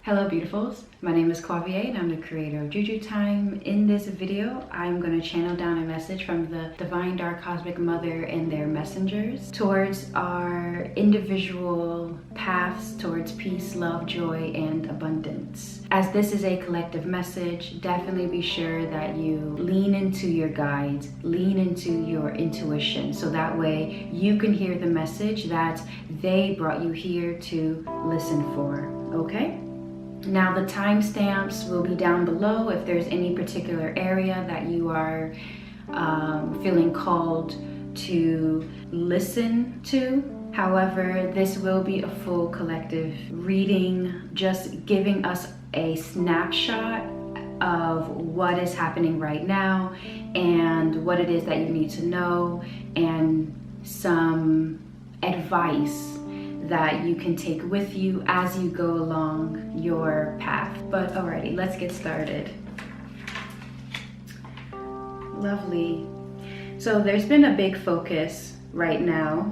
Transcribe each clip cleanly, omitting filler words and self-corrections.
Hello beautifuls, my name is Quavia and I'm the creator of JuJu Thyme. In this video, I'm going to channel down a message from the Divine Dark Cosmic Mother and their messengers towards our individual paths towards peace, love, joy, and abundance. As this is a collective message, definitely be sure that you lean into your guides, lean into your intuition, so that way you can hear the message that they brought you here to listen for, okay? Now the timestamps will be down below if there's any particular area that you are feeling called to listen to. However, this will be a full collective reading, just giving us a snapshot of what is happening right now and what it is that you need to know, and some advice that you can take with you as you go along your path. But alrighty, let's get started. Lovely. So there's been a big focus right now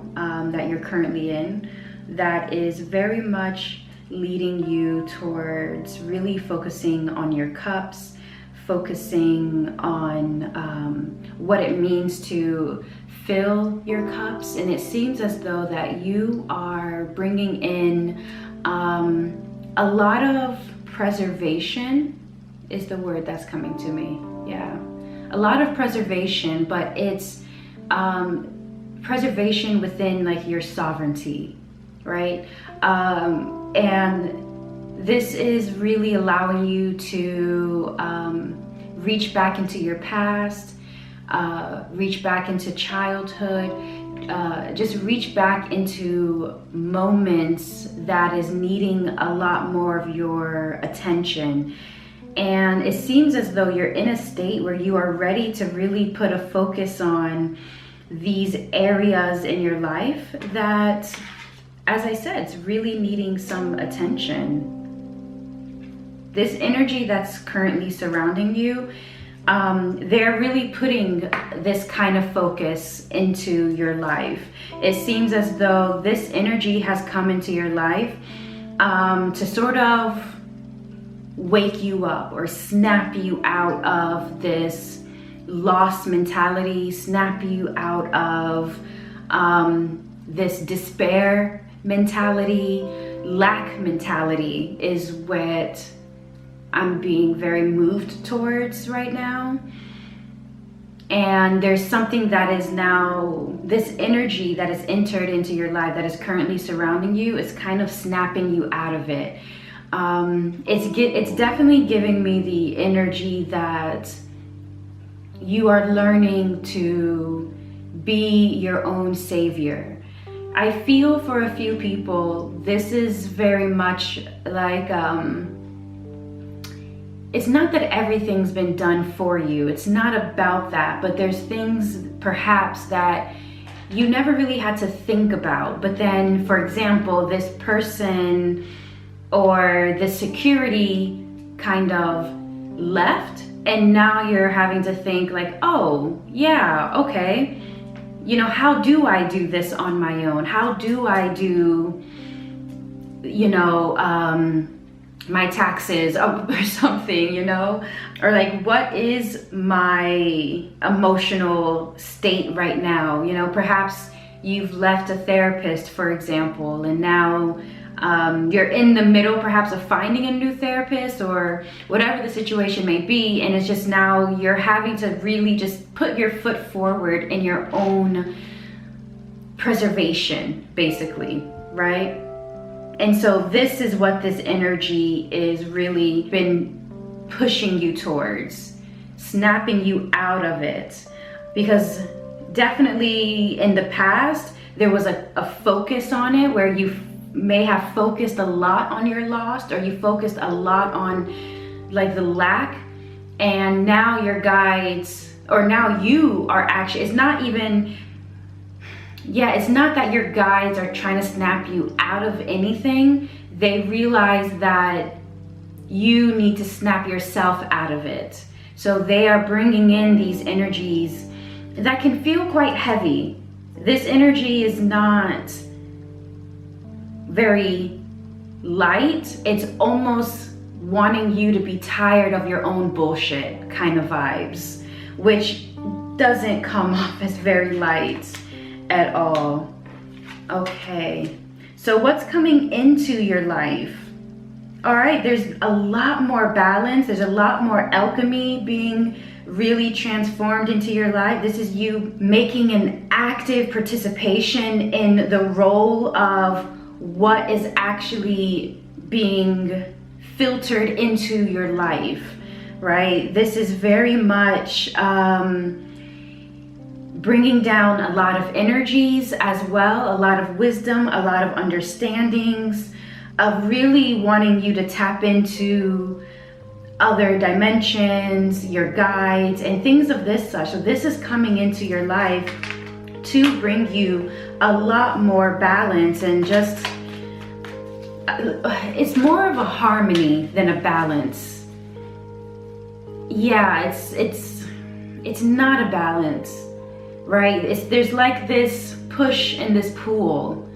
that you're currently in that is very much leading you towards really focusing on your cups, focusing on what it means to fill your cups. And it seems as though that you are bringing in a lot of preservation is the word that's coming to me. Yeah, a lot of preservation, but it's preservation within like your sovereignty, right? And this is really allowing you to reach back into your past, reach back into childhood, just reach back into moments that is needing a lot more of your attention. And it seems as though you're in a state where you are ready to really put a focus on these areas in your life that, as I said, it's really needing some attention. This energy that's currently surrounding you, they're really putting this kind of focus into your life. It seems as though this energy has come into your life to sort of wake you up or snap you out of this lost mentality, snap you out of this despair mentality, lack mentality is what I'm being very moved towards right now. And there's something that is now, this energy that has entered into your life that is currently surrounding you is kind of snapping you out of it. It's definitely giving me the energy that you are learning to be your own savior. I feel for a few people, this is very much like, it's not that everything's been done for you. It's not about that, but there's things perhaps that you never really had to think about. But then, for example, this person or the security kind of left, and now you're having to think like, oh, yeah, okay. You know, how do I do this on my own? How do I do, you know, my taxes or something, you know? Or like, what is my emotional state right now? You know, perhaps you've left a therapist, for example, and now you're in the middle perhaps of finding a new therapist or whatever the situation may be, and it's just now you're having to really just put your foot forward in your own preservation, basically, right? And so this is what this energy is really been pushing you towards, snapping you out of it. Because definitely in the past, there was a focus on it where you may have focused a lot on your loss, or you focused a lot on like the lack. And now your guides, or now you are actually, it's not even, yeah, it's not that your guides are trying to snap you out of anything. They realize that you need to snap yourself out of it. So they are bringing in these energies that can feel quite heavy. This energy is not very light, it's almost wanting you to be tired of your own bullshit kind of vibes, which doesn't come off as very light at all. Okay, so what's coming into your life? All right, there's a lot more balance. There's a lot more alchemy being really transformed into your life. This is you making an active participation in the role of what is actually being filtered into your life, right? This is very much bringing down a lot of energies as well, a lot of wisdom, a lot of understandings, of really wanting you to tap into other dimensions, your guides, and things of this such. So this is coming into your life to bring you a lot more balance, and just, it's more of a harmony than a balance. Yeah, it's not a balance, right? There's like this push in this pool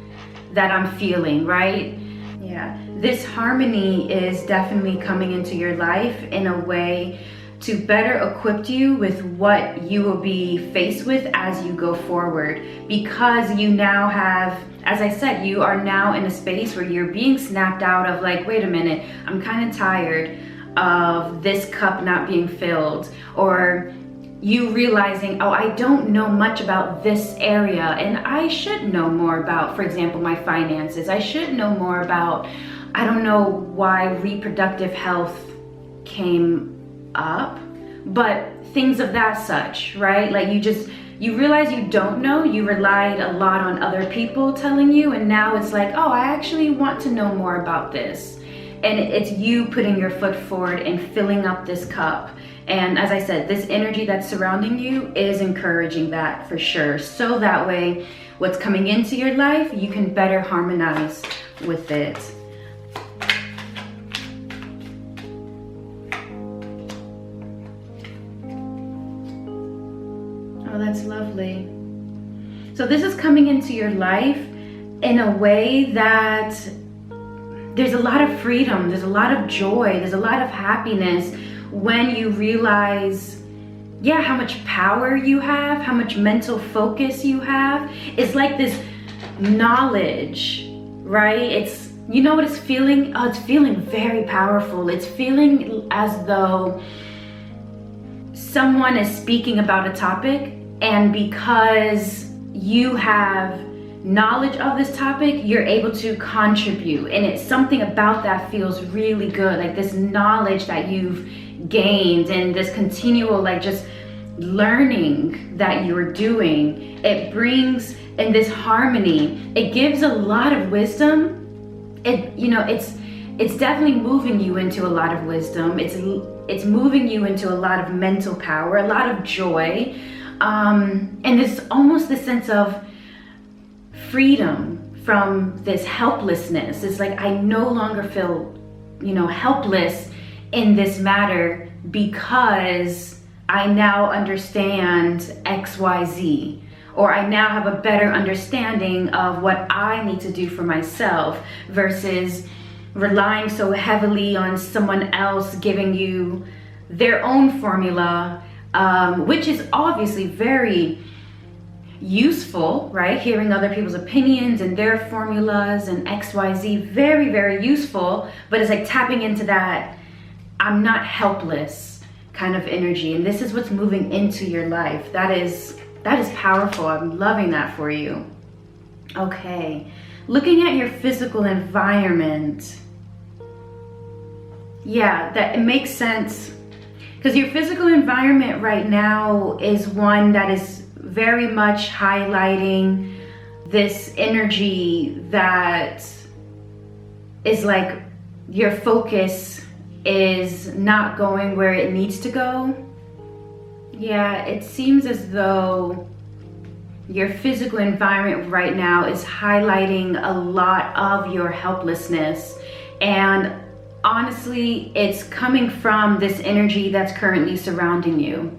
that I'm feeling, right? Yeah, this harmony is definitely coming into your life in a way to better equip you with what you will be faced with as you go forward, because you now have, as I said, you are now in a space where you're being snapped out of, like, wait a minute, I'm kind of tired of this cup not being filled, or you realizing, oh, I don't know much about this area and I should know more about, for example, my finances. I should know more about, I don't know why reproductive health came up, but things of that such, right? Like you realize you don't know, you relied a lot on other people telling you, and now it's like, oh, I actually want to know more about this. And it's you putting your foot forward and filling up this cup. And as I said, this energy that's surrounding you is encouraging that for sure. So that way, what's coming into your life, you can better harmonize with it. Oh, that's lovely. So this is coming into your life in a way that there's a lot of freedom, there's a lot of joy, there's a lot of happiness when you realize, yeah, how much power you have, how much mental focus you have. It's like this knowledge, right? It's, you know what it's feeling? Oh, it's feeling very powerful. It's feeling as though someone is speaking about a topic, and because you have knowledge of this topic, you're able to contribute, and it's something about that feels really good, like this knowledge that you've gained and this continual, like, just learning that you're doing. It brings in this harmony, it gives a lot of wisdom. It, you know, it's definitely moving you into a lot of wisdom. It's moving you into a lot of mental power, a lot of joy, and it's almost this sense of freedom from this helplessness. It's like, I no longer feel, you know, helpless in this matter because I now understand XYZ, or I now have a better understanding of what I need to do for myself, versus relying so heavily on someone else giving you their own formula, which is obviously very useful, right? Hearing other people's opinions and their formulas and XYZ, very, very useful, but it's like tapping into that I'm not helpless kind of energy. And this is what's moving into your life. That is powerful. I'm loving that for you. Okay, looking at your physical environment. Yeah, that it makes sense, because your physical environment right now is one that is very much highlighting this energy that is like your focus is not going where it needs to go. Yeah, it seems as though your physical environment right now is highlighting a lot of your helplessness, and honestly, it's coming from this energy that's currently surrounding you.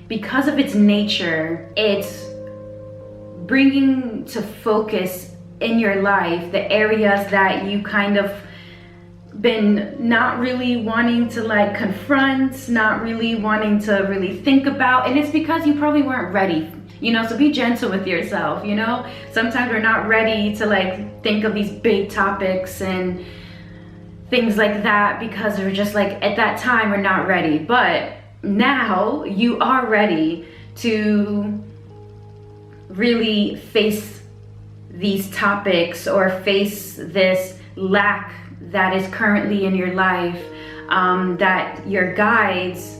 Because of its nature, it's bringing to focus in your life the areas that you kind of been not really wanting to like confront, not really wanting to really think about, and it's because you probably weren't ready, you know. So be gentle with yourself, you know. Sometimes we're not ready to like think of these big topics and things like that because we're just like, at that time we're not ready. But now you are ready to really face these topics or face this lack that is currently in your life, that your guides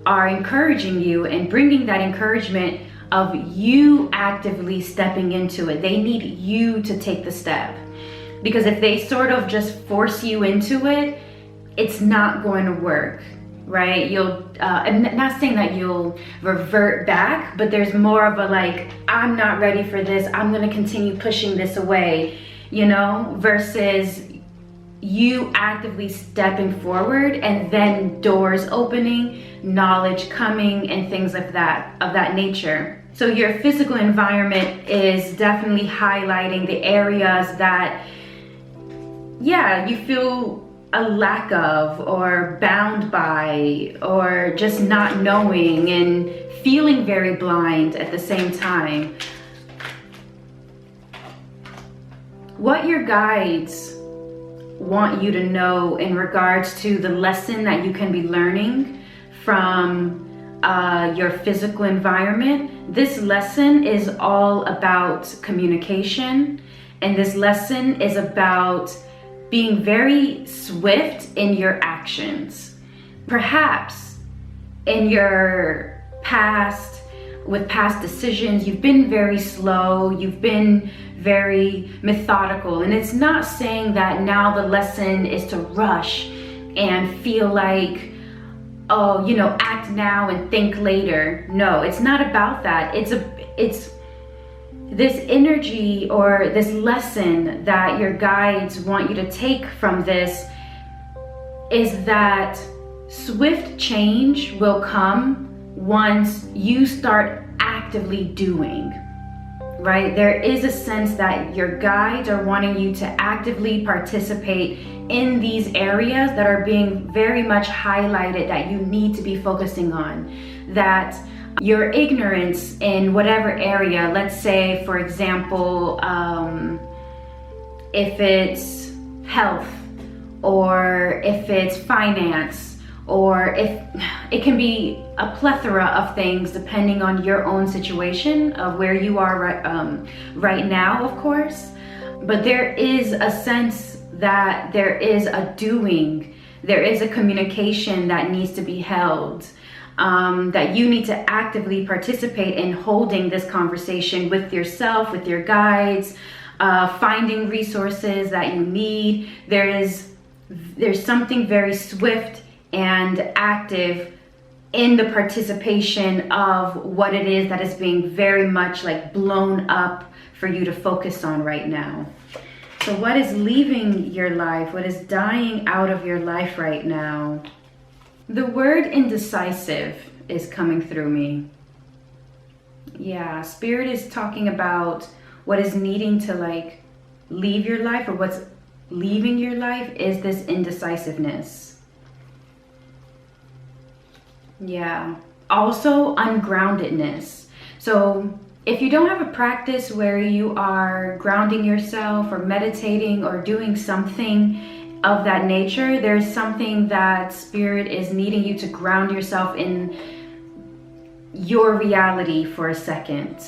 are encouraging you and bringing that encouragement of you actively stepping into it. They need you to take the step, because if they sort of just force you into it, it's not going to work, right? I'm not saying that you'll revert back, but there's more of a like, I'm not ready for this, I'm going to continue pushing this away, you know, versus you actively stepping forward and then doors opening, knowledge coming, and things of that nature. So your physical environment is definitely highlighting the areas that, yeah, you feel a lack of, or bound by, or just not knowing and feeling very blind at the same time. What your guides want you to know in regards to the lesson that you can be learning from your physical environment, this lesson is all about communication, and this lesson is about being very swift in your actions. Perhaps in your past, with past decisions, you've been very slow, you've been very methodical, and it's not saying that now the lesson is to rush and feel like, oh, you know, act now and think later. No, it's not about that. It's this energy or this lesson that your guides want you to take from this is that swift change will come once you start actively doing, right? There is a sense that your guides are wanting you to actively participate in these areas that are being very much highlighted that you need to be focusing on. That your ignorance in whatever area, let's say for example, if it's health, or if it's finance, or if it can be a plethora of things depending on your own situation of where you are right now, of course. But there is a sense that there is a doing, there is a communication that needs to be held, that you need to actively participate in holding this conversation with yourself, with your guides, finding resources that you need. There's something very swift and active in the participation of what it is that is being very much like blown up for you to focus on right now. So what is leaving your life? What is dying out of your life right now? The word indecisive is coming through me. Yeah, Spirit is talking about what is needing to like leave your life, or what's leaving your life is this indecisiveness. Yeah, also ungroundedness. So if you don't have a practice where you are grounding yourself or meditating or doing something of that nature, there's something that Spirit is needing you to ground yourself in your reality for a second.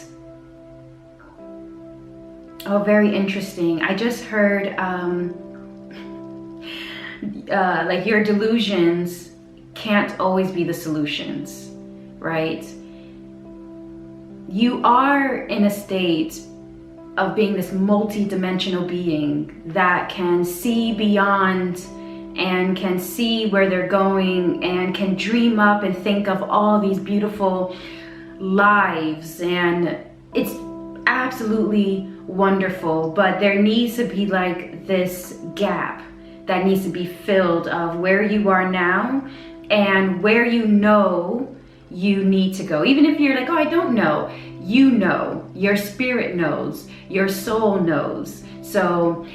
Oh, very interesting. I just heard like your delusions can't always be the solutions, right? You are in a state of being this multi-dimensional being that can see beyond and can see where they're going and can dream up and think of all these beautiful lives, and it's absolutely wonderful. But there needs to be like this gap that needs to be filled of where you are now and where you know you need to go. Even if you're like, oh, I don't know, you know, your spirit knows, your soul knows. So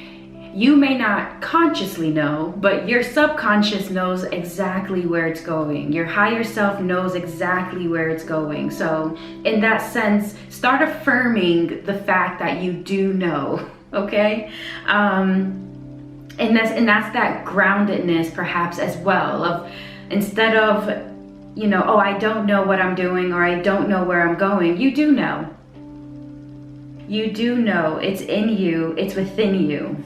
You may not consciously know, but your subconscious knows exactly where it's going. Your higher self knows exactly where it's going. So in that sense, start affirming the fact that you do know, okay? And that's that groundedness perhaps as well, of instead of, you know, oh, I don't know what I'm doing, or I don't know where I'm going. You do know. You do know. It's in you. It's within you.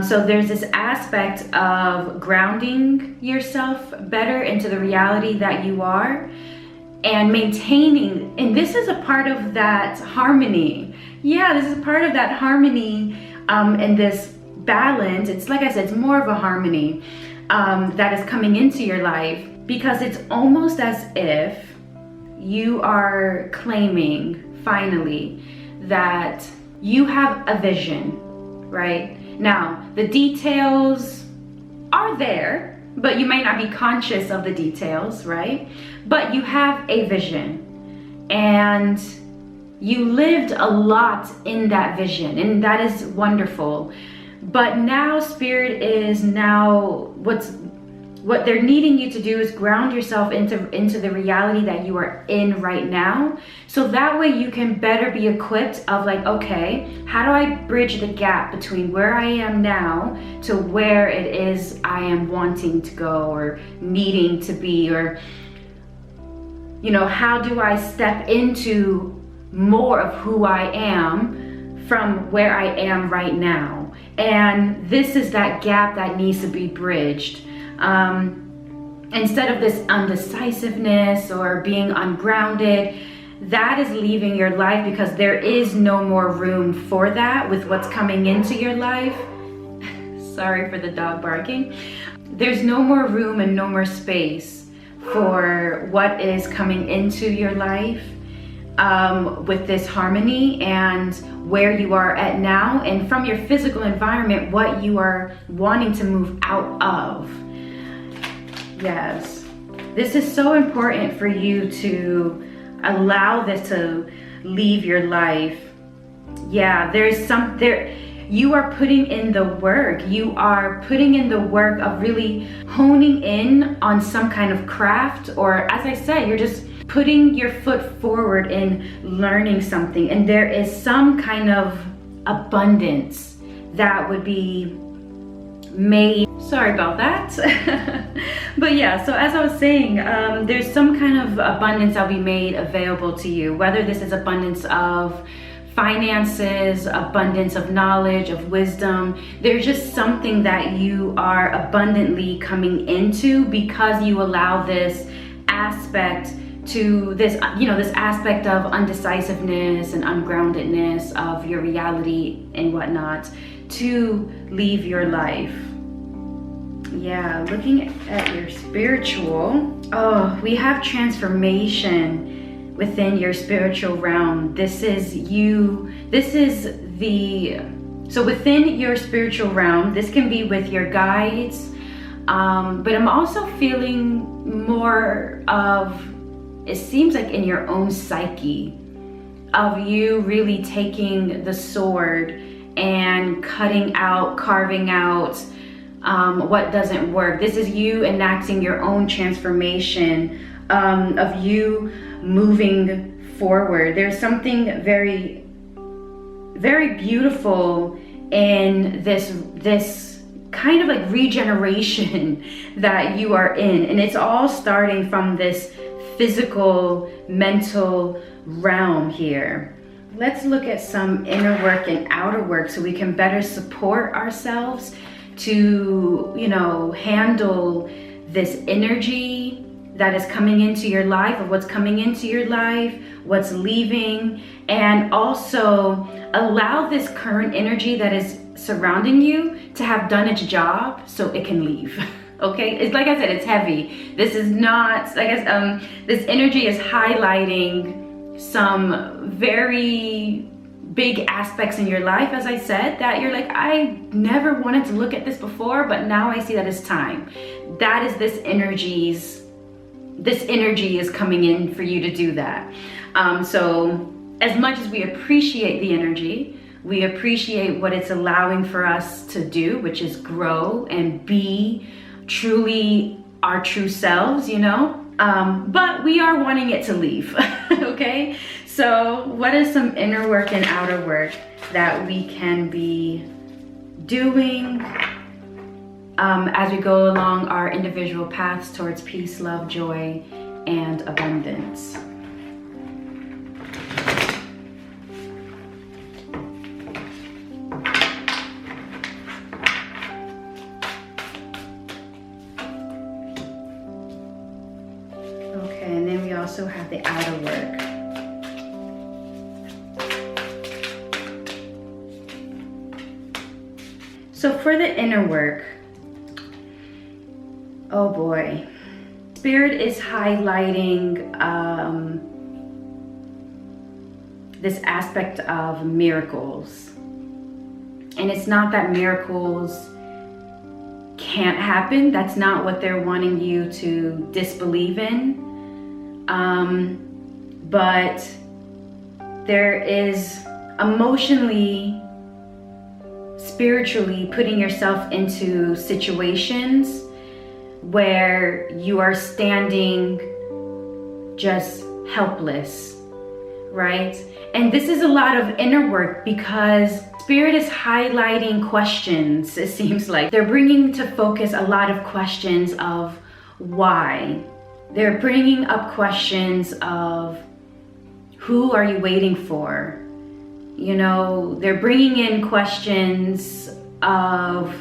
So there's this aspect of grounding yourself better into the reality that you are, and maintaining, and this is a part of that harmony. Yeah, this is part of that harmony, and this balance. It's like I said, it's more of a harmony that is coming into your life, because it's almost as if you are claiming finally that you have a vision, right? Now, the details are there, but you might not be conscious of the details, right? But you have a vision, and you lived a lot in that vision, and that is wonderful. But now Spirit is what they're needing you to do is ground yourself into the reality that you are in right now. So that way you can better be equipped of like, okay, how do I bridge the gap between where I am now to where it is I am wanting to go or needing to be, or, you know, how do I step into more of who I am from where I am right now? And this is that gap that needs to be bridged. Instead of this undecisiveness or being ungrounded, that is leaving your life, because there is no more room for that with what's coming into your life. Sorry for the dog barking. There's no more room and no more space for what is coming into your life with this harmony and where you are at now, and from your physical environment, what you are wanting to move out of. Yes, this is so important for you to allow this to leave your life. Yeah, you are putting in the work. You are putting in the work of really honing in on some kind of craft, or as I said, you're just putting your foot forward in learning something, and there is some kind of abundance that would be made. Sorry about that. But yeah, so as I was saying, there's some kind of abundance that'll be made available to you, whether this is abundance of finances, abundance of knowledge, of wisdom. There's just something that you are abundantly coming into because you allow this aspect to this, you know, this aspect of undecisiveness and ungroundedness of your reality and whatnot to leave your life. Yeah, looking at your spiritual, oh, we have transformation within your spiritual realm. This is you, so within your spiritual realm, this can be with your guides, but I'm also feeling more of, it seems like in your own psyche, of you really taking the sword and carving out what doesn't work. This is you enacting your own transformation, of you moving forward. There's something very, very beautiful in this kind of like regeneration that you are in, and it's all starting from this physical, mental realm here. Let's look at some inner work and outer work so we can better support ourselves to, you know, handle this energy that is coming into your life, of what's coming into your life, what's leaving, and also allow this current energy that is surrounding you to have done its job so it can leave. Okay, it's like I said, it's heavy. This is not, I guess, this energy is highlighting some very big aspects in your life, as I said, that you're like, I never wanted to look at this before, but now I see that it's time. That is this energy is coming in for you to do that. So as much as we appreciate the energy, We appreciate what it's allowing for us to do, which is grow and be truly our true selves, you know? But we are wanting it to leave, okay? So what is some inner work and outer work that we can be doing as we go along our individual paths towards peace, love, joy, and abundance? Okay, and then we also have the outer work. So for the inner work, oh boy, Spirit is highlighting this aspect of miracles. And it's not that miracles can't happen. That's not what they're wanting you to disbelieve in. But there is emotionally, spiritually putting yourself into situations where you are standing just helpless, right? And this is a lot of inner work because Spirit is highlighting questions, it seems like. They're bringing to focus a lot of questions of why. They're bringing up questions of who are you waiting for? You know, they're bringing in questions of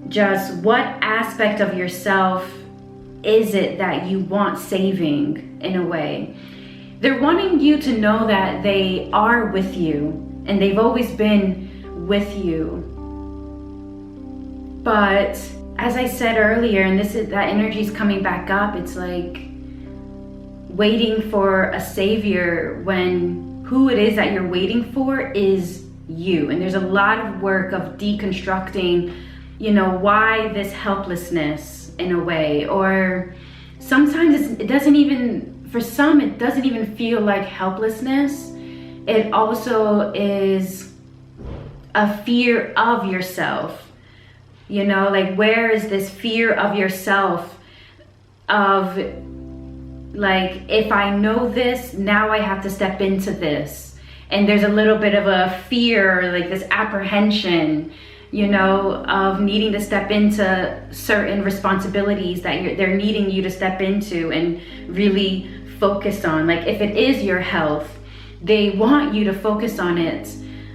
just what aspect of yourself is it that you want saving in a way. They're wanting you to know that they are with you and they've always been with you. But as I said earlier, and that energy is coming back up, it's like waiting for a savior when who it is that you're waiting for is you. And there's a lot of work of deconstructing, you know, why this helplessness in a way, or sometimes it doesn't even, for some, it doesn't even feel like helplessness. It also is a fear of yourself, you know, like where is this fear of yourself of like, if I know this, now I have to step into this. And there's a little bit of a fear, like this apprehension, you know, of needing to step into certain responsibilities that they're needing you to step into and really focus on. Like if it is your health, they want you to focus on it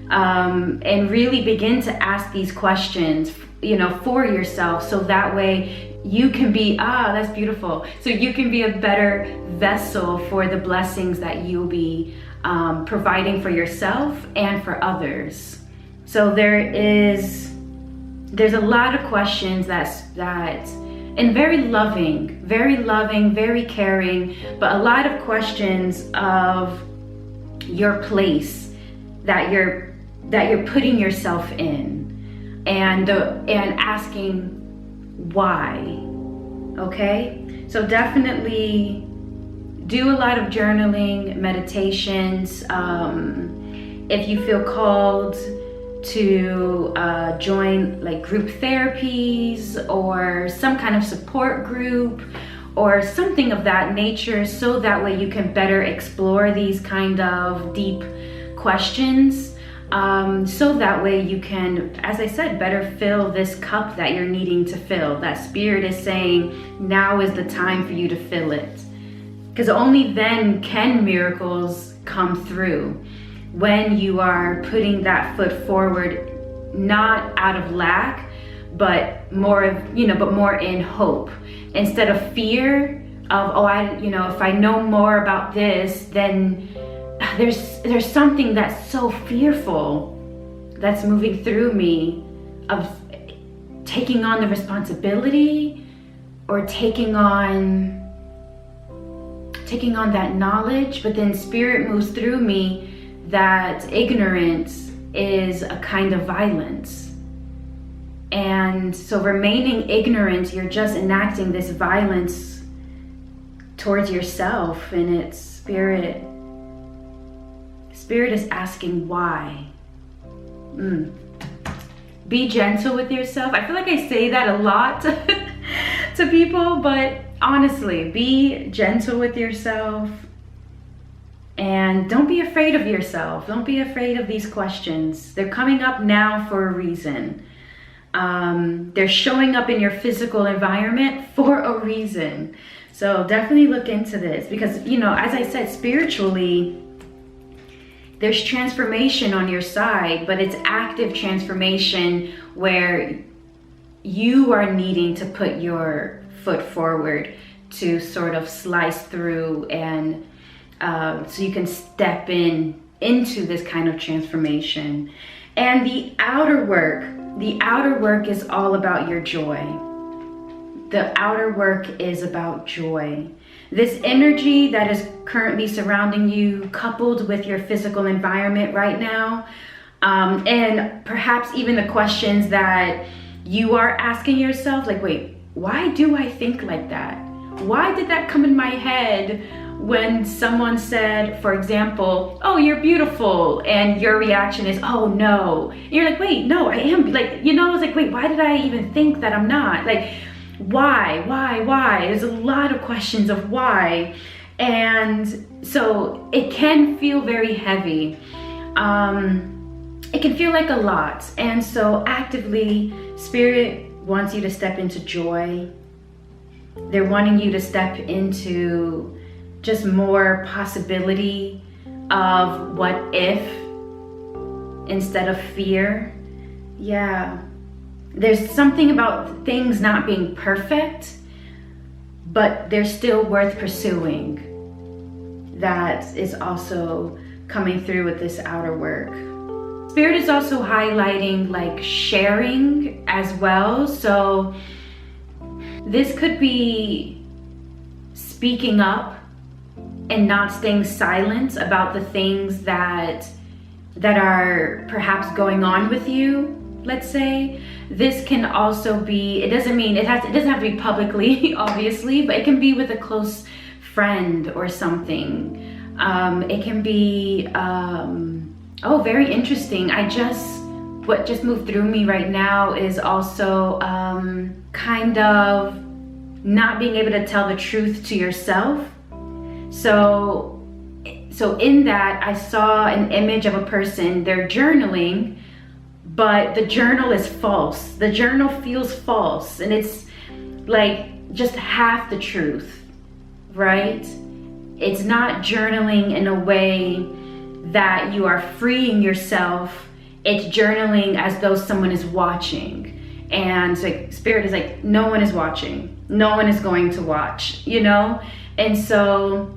and really begin to ask these questions, you know, for yourself. So that way you can be, that's beautiful. So you can be a better vessel for the blessings that you'll be providing for yourself and for others. So there's a lot of questions and very loving, very caring, but a lot of questions of your place that you're putting yourself in, and asking why. Okay, so definitely do a lot of journaling, meditations. If you feel called to join like group therapies or some kind of support group or something of that nature, so that way you can better explore these kind of deep questions. So that way you can, as I said, better fill this cup that you're needing to fill. That Spirit is saying, now is the time for you to fill it. Because only then can miracles come through. When you are putting that foot forward, not out of lack, but more in hope. Instead of fear of, if I know more about this, then there's something that's so fearful that's moving through me of taking on the responsibility or taking on that knowledge. But then Spirit moves through me that ignorance is a kind of violence. And so remaining ignorant, you're just enacting this violence towards yourself. And it's Spirit is asking why. Be gentle with yourself. I feel like I say that a lot to people, but honestly, be gentle with yourself. And don't be afraid of yourself. Don't be afraid of these questions. They're coming up now for a reason. They're showing up in your physical environment for a reason. So definitely look into this because, you know, as I said, spiritually, there's transformation on your side, but it's active transformation where you are needing to put your foot forward to sort of slice through and so you can step into this kind of transformation. And the outer work is all about your joy. The outer work is about joy. This energy that is currently surrounding you, coupled with your physical environment right now, and perhaps even the questions that you are asking yourself, like, wait, why do I think like that? Why did that come in my head when someone said, for example, oh, you're beautiful, and your reaction is, oh no. And you're like, wait, no, I am, like, you know, I was like, wait, why did I even think that I'm not? Like, why? There's a lot of questions of why. And so it can feel very heavy. It can feel like a lot. And so actively, Spirit wants you to step into joy. They're wanting you to step into just more possibility of what if instead of fear. Yeah. There's something about things not being perfect, but they're still worth pursuing. That is also coming through with this outer work. Spirit is also highlighting like sharing as well. So this could be speaking up and not staying silent about the things that are perhaps going on with you. Let's say this can also be, it doesn't have to be publicly, obviously, but it can be with a close friend or something. It can be, oh, very interesting. What just moved through me right now is also kind of not being able to tell the truth to yourself. So in that, I saw an image of a person, they're journaling, but the journal is false. The journal feels false, and it's like just half the truth, right? It's not journaling in a way that you are freeing yourself. It's journaling as though someone is watching. And so Spirit is like, no one is watching. No one is going to watch, you know? And so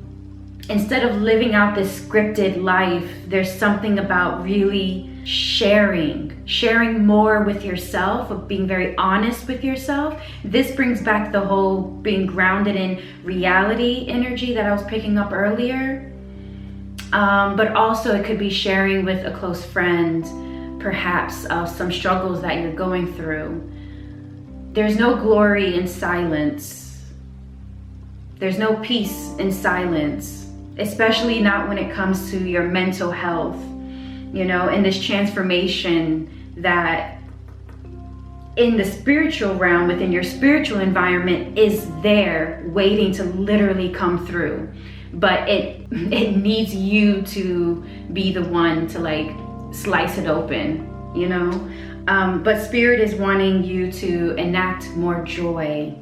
instead of living out this scripted life, there's something about really sharing more with yourself, of being very honest with yourself. This brings back the whole being grounded in reality energy that I was picking up earlier. But also it could be sharing with a close friend, perhaps some struggles that you're going through. There's no glory in silence. There's no peace in silence, especially not when it comes to your mental health, you know, and this transformation that in the spiritual realm, within your spiritual environment, is there waiting to literally come through. But it needs you to be the one to like slice it open, you know? But Spirit is wanting you to enact more joy.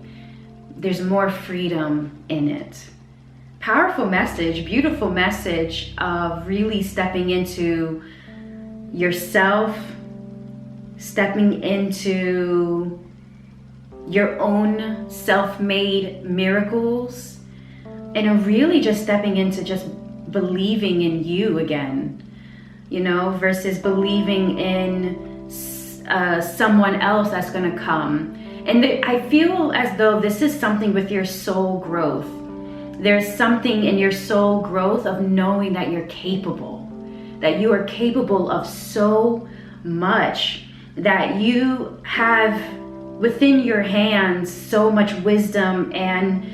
There's more freedom in it. Powerful message, beautiful message of really stepping into yourself, stepping into your own self-made miracles, and really just stepping into just believing in you again, you know, versus believing in someone else that's gonna come. And I feel as though this is something with your soul growth. There's something in your soul growth of knowing that you're capable, that you are capable of so much, that you have within your hands so much wisdom and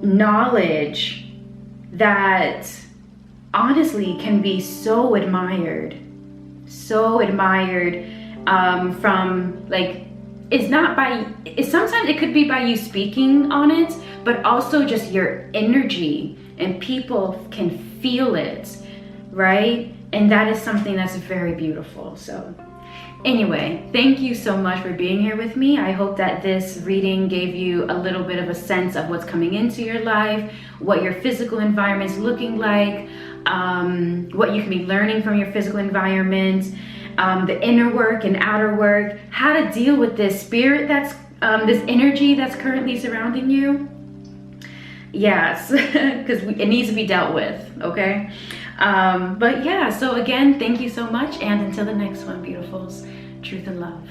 knowledge that honestly can be so admired, so admired from like, it's not by, sometimes it could be by you speaking on it, but also just your energy, and people can feel it, right? And that is something that's very beautiful. So anyway, thank you so much for being here with me. I hope that this reading gave you a little bit of a sense of what's coming into your life, what your physical environment's looking like, what you can be learning from your physical environment, the inner work and outer work, how to deal with this spirit that's, this energy that's currently surrounding you. Yes, because it needs to be dealt with, okay? But yeah, so again, thank you so much, and until the next one, beautifuls, truth and love.